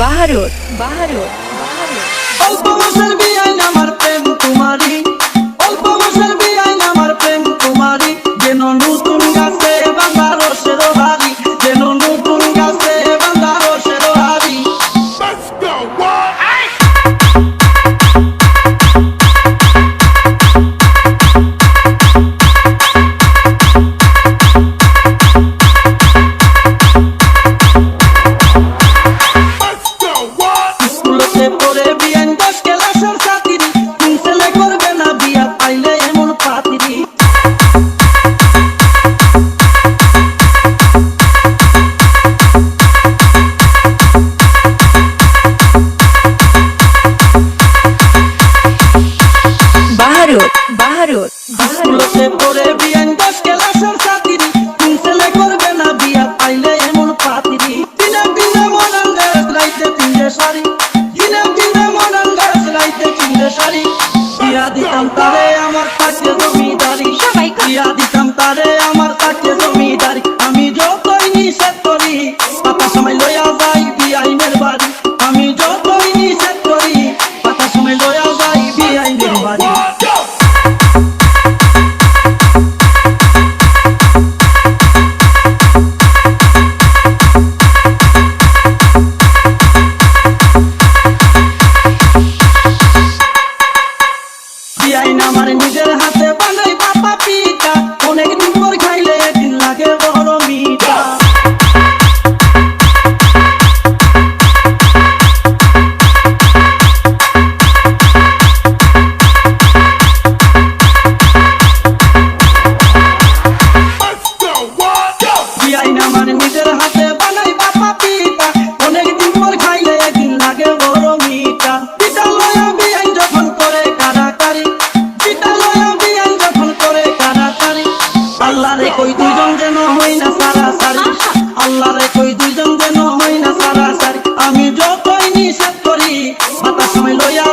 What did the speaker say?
বাহারুর বাহারুর বাহারুর অল্প মাসের বিয়ায় আমার প্রেম তোমারি, অল্প মাসের বিয়ায় আমার প্রেম তোমারি, যেন নতুন গাছে বাঁধা রসের হাড়ি, যেন নতুন গাছে বাঁধা রসের হাড়ি। স্কুলেতে পড়ে বিয়ান 10 ক্লাসের ছাত্রী, কোন ছেলে করবে না বিয়া পাইলে এমন পাত্রী। বাহারুর বাহারুর স্কুলেতে পড়ে বিয়ান 10 ক্লাসের ছাত্রী, কোন ছেলে করবে না বিয়া পাইলে এমন পাত্রী। দিনে দিনে মডার্ন ড্রেস, রাইতে পিন্ধে শাড়ি, দিনে দিনে মডার্ন ড্রেস, রাইতে পিন্ধে শাড়ি। বিয়া দিতাম তারে আমার থাকে জমিদারি, বিয়া দিতাম তারে আমার থাকে জমিদারি। আমি যতই নিষেধ করি পাতা সময় লইয়া যাই বিআইনের বাড়ি, আমি যতই নিষেধ করি পাতা সময় লইয়া যাই বিআইনের বাড়ি। বিআইন আমার নিজের হাতে বানাই বাবা পিঠা, অনেকদিন পর খাইলে একদিন লাগে বড় মিঠা। বিআইন আমার নিজের হাতে বানাই বাবা পিঠা, অনেকদিন পর খাইলে একদিন লাগে বড় মিঠা। পিঠা লয়া বিআইন যখন করে কারাকারি, পিঠা লয়া বিআইন যখন করে কারাকারি, আল্লাহ রে কই দুইজন যেন হই না সারাসারি, আল্লাহ রে কই দুইজন যেন হই না সারাসারি। আমি যতই নিষেধ করি বাতাস সময় লইয়া